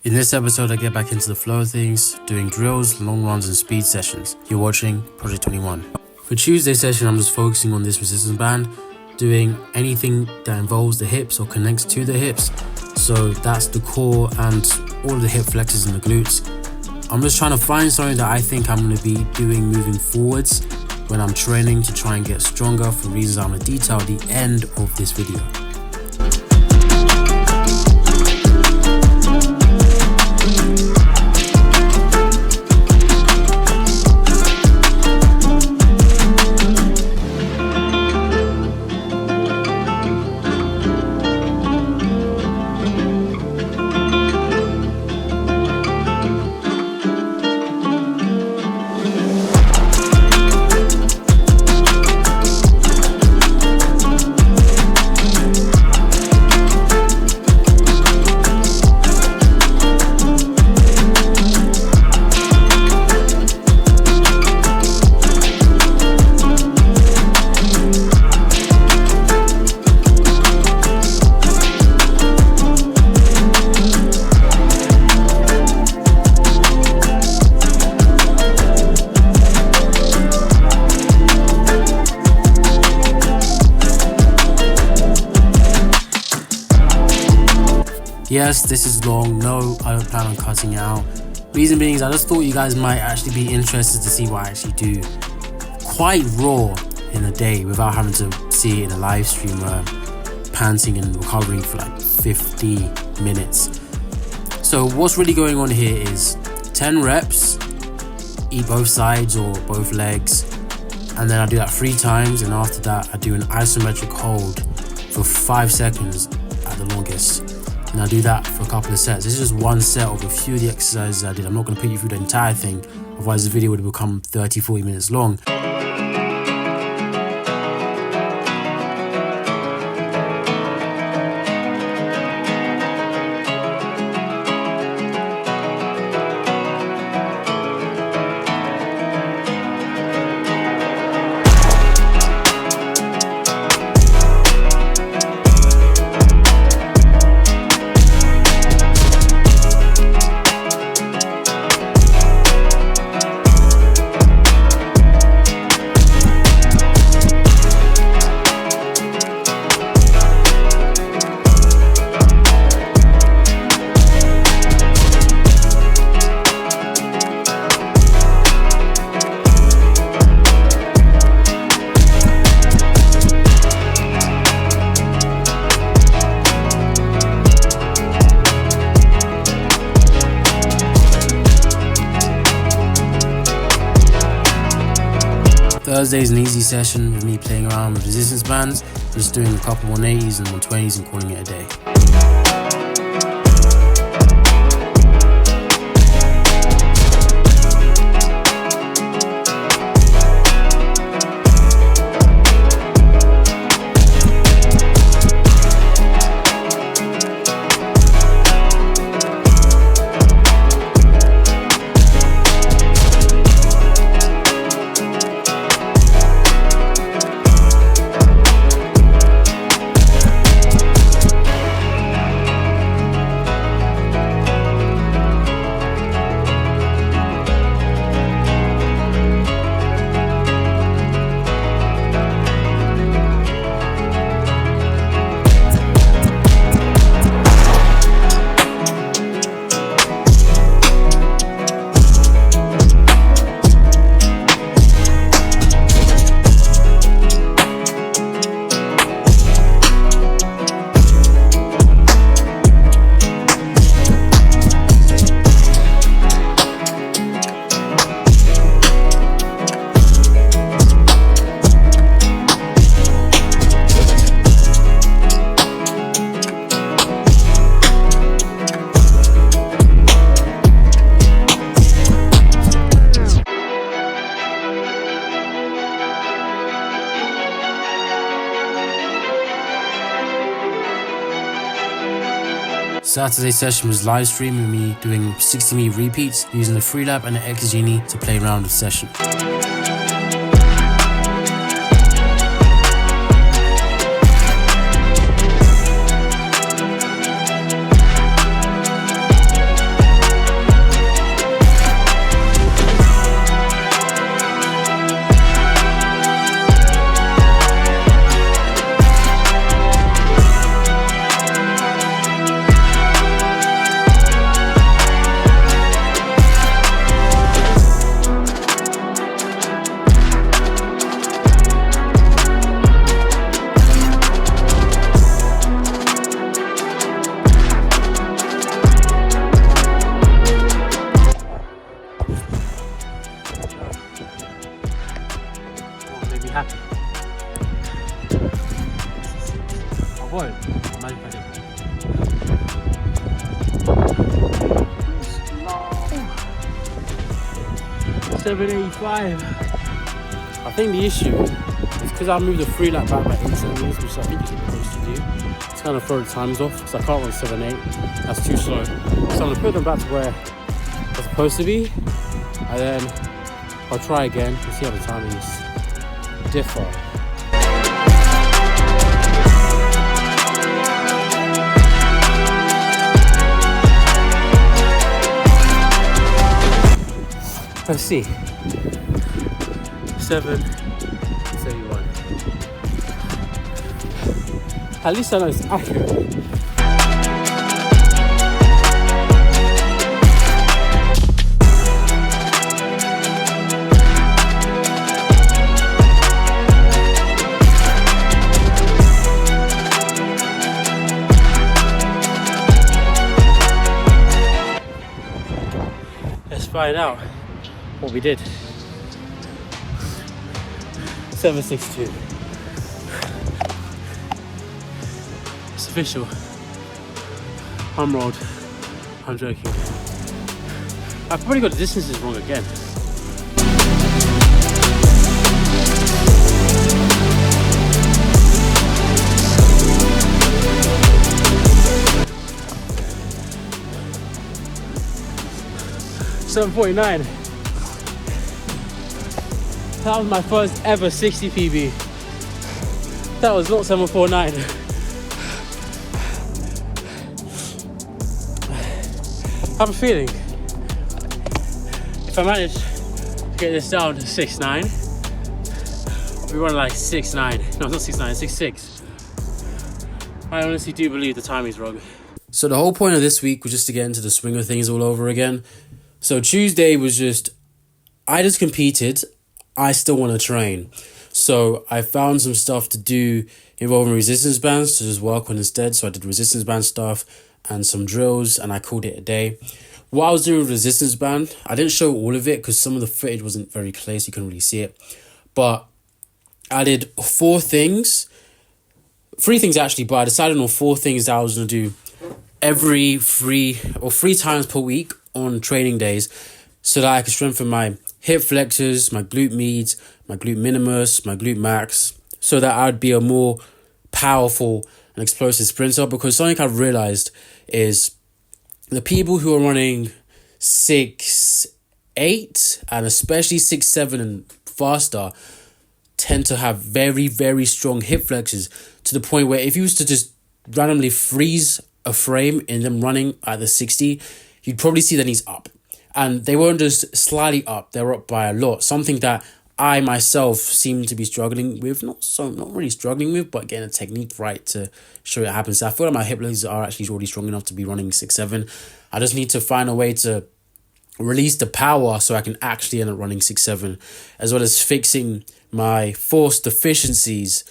In this episode, I get back into the flow of things, doing drills, long runs and speed sessions. You're watching Project 21. For Tuesday's session, I'm just focusing on this resistance band, doing anything that involves the hips or connects to the hips. So that's the core and all of the hip flexors and the glutes. I'm just trying to find something that I think I'm going to be doing moving forwards when I'm training to try and get stronger for reasons I'm going to detail at the end of this video. Yes, this is long. No, I don't plan on cutting it out. Reason being is I just thought you guys might actually be interested to see what I actually do quite raw in a day without having to see it in a live stream where I'm panting and recovering for like 50 minutes. So what's really going on here is 10 reps, eat both sides or both legs, and then I do that 3 times, and after that I do an isometric hold for 5 seconds at the longest. And I do that for a couple of sets. This is just one set of a few of the exercises I did. I'm not going to put you through the entire thing, otherwise the video would become 30-40 minutes long. Thursday is an easy session with me playing around with resistance bands, just doing a couple 180s and 120s and calling it a day. Saturday's session was live streaming me doing 60-meter repeats using the free lap and the X Genie to play around with the session. 7:85. I think the issue is because I moved the free lap back by 8 seconds, which I think you're supposed to do. It's kind of throw the times off because I can't run 7:8. That's too slow. So I'm gonna put them back to where they're supposed to be, and then I'll try again and see how the timings differ. Let's see. 7:71. At least I know it's accurate. Let's find out what we did. 7:62. It's official. I'm rolled. I'm joking. I probably got the distances wrong again. $7:49. That was my first ever 60 PB. That was not 7:49. I have a feeling if I manage to get this down to 6.9, I'll be running like 6.9. No, not 6.9, 6.6. I honestly do believe the timing's wrong. So the whole point of this week was just to get into the swing of things all over again. So Tuesday was just, I just competed. I still want to train. So I found some stuff to do involving resistance bands to just work on instead. So I did resistance band stuff and some drills and I called it a day. What I was doing with resistance band, I didn't show all of it because some of the footage wasn't very clear, so you couldn't really see it. But I did 3 things actually, but I decided on 4 things that I was going to do every 3 times per week on training days so that I could strengthen my hip flexors, my glute medius, my glute minimus, my glute max, so that I'd be a more powerful and explosive sprinter. Because something I've realized is the people who are running 6.8 and especially 6.7 and faster tend to have very, very strong hip flexors to the point where if you was to just randomly freeze a frame in them running at the 60, you'd probably see that he's up. And they weren't just slightly up, they were up by a lot. Something that I myself seem to be struggling with. Not really struggling with, but getting a technique right to show it happens. So I feel like my hip flexors are actually already strong enough to be running 6.7. I just need to find a way to release the power so I can actually end up running 6.7, as well as fixing my force deficiencies,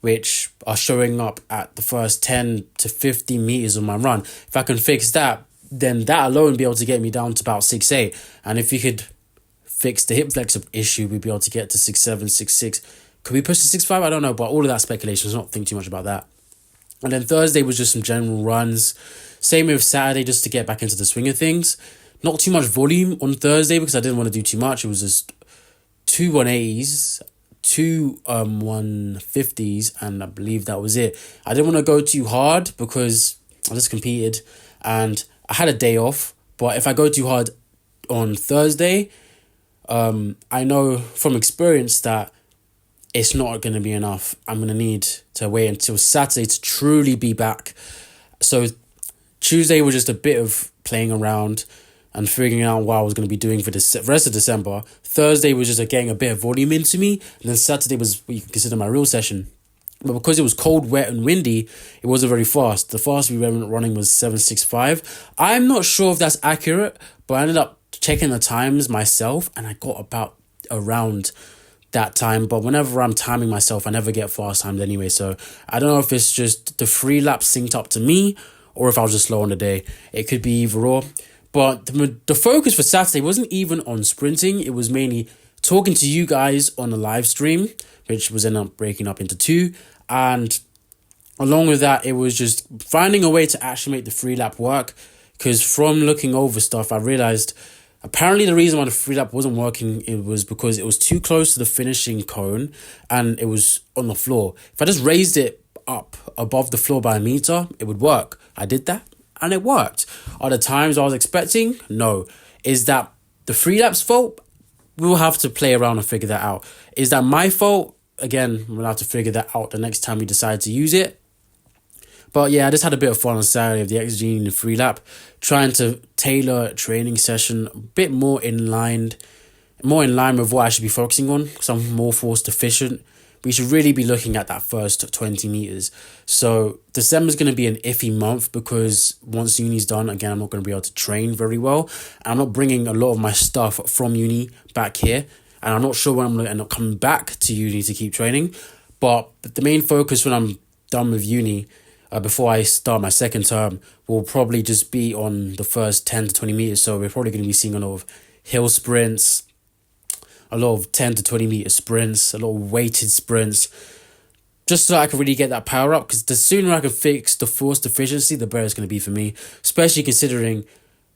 which are showing up at the first 10 to 15 meters of my run. If I can fix that, then that alone will be able to get me down to about 6.8. And if you could fix the hip flexor issue, we'd be able to get to 6.7, 6.6. Could we push to 6.5? I don't know, but all of that speculation. Let's not think too much about that. And then Thursday was just some general runs. Same with Saturday, just to get back into the swing of things. Not too much volume on Thursday because I didn't want to do too much. It was just 2 180s, 2 150s, and I believe that was it. I didn't want to go too hard because I just competed and I had a day off. But if I go too hard on Thursday, I know from experience that it's not going to be enough. I'm going to need to wait until Saturday to truly be back. So Tuesday was just a bit of playing around and figuring out what I was going to be doing for the rest of December. Thursday was just getting a bit of volume into me. And then Saturday was what you can consider my real session. But because it was cold, wet and windy, it wasn't very fast. The fastest we were running was 7.65. I'm not sure if that's accurate, but I ended up checking the times myself and I got about around that time. But whenever I'm timing myself, I never get fast timed anyway. So I don't know if it's just the 3 laps synced up to me or if I was just slow on the day. It could be either or. But the focus for Saturday wasn't even on sprinting. It was mainly talking to you guys on the live stream, which was ended up breaking up into 2. And along with that, it was just finding a way to actually make the 3 lap work. Because from looking over stuff, I realized Apparently, the reason why the free lap wasn't working, it was because it was too close to the finishing cone and it was on the floor. If I just raised it up above the floor by a meter, it would work. I did that and it worked. Are the times I was expecting? No. Is that the free lap's fault? We'll have to play around and figure that out. Is that my fault? Again, we'll have to figure that out the next time we decide to use it. But yeah, I just had a bit of fun on Saturday of the XG and the free lap, trying to tailor a training session a bit more in line with what I should be focusing on, because I'm more force deficient. We should really be looking at that first 20 meters. So December's going to be an iffy month because once uni's done, again, I'm not going to be able to train very well. And I'm not bringing a lot of my stuff from uni back here. And I'm not sure when I'm going to end up coming back to uni to keep training. But the main focus when I'm done with uni, before I start my second term, will probably just be on the first 10 to 20 meters. So we're probably going to be seeing a lot of hill sprints, a lot of 10 to 20 meter sprints, a lot of weighted sprints, just so I can really get that power up. Because the sooner I can fix the force deficiency, the better it's going to be for me, especially considering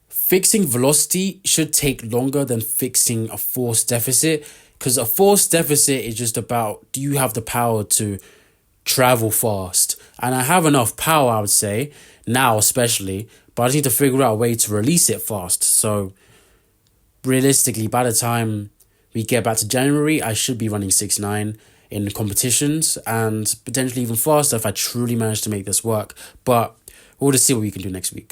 fixing velocity should take longer than fixing a force deficit. Because a force deficit is just about, do you have the power to travel fast? And I have enough power, I would say, now especially, but I just need to figure out a way to release it fast. So realistically, by the time we get back to January, I should be running 6.9 in competitions and potentially even faster if I truly manage to make this work. But we'll just see what we can do next week.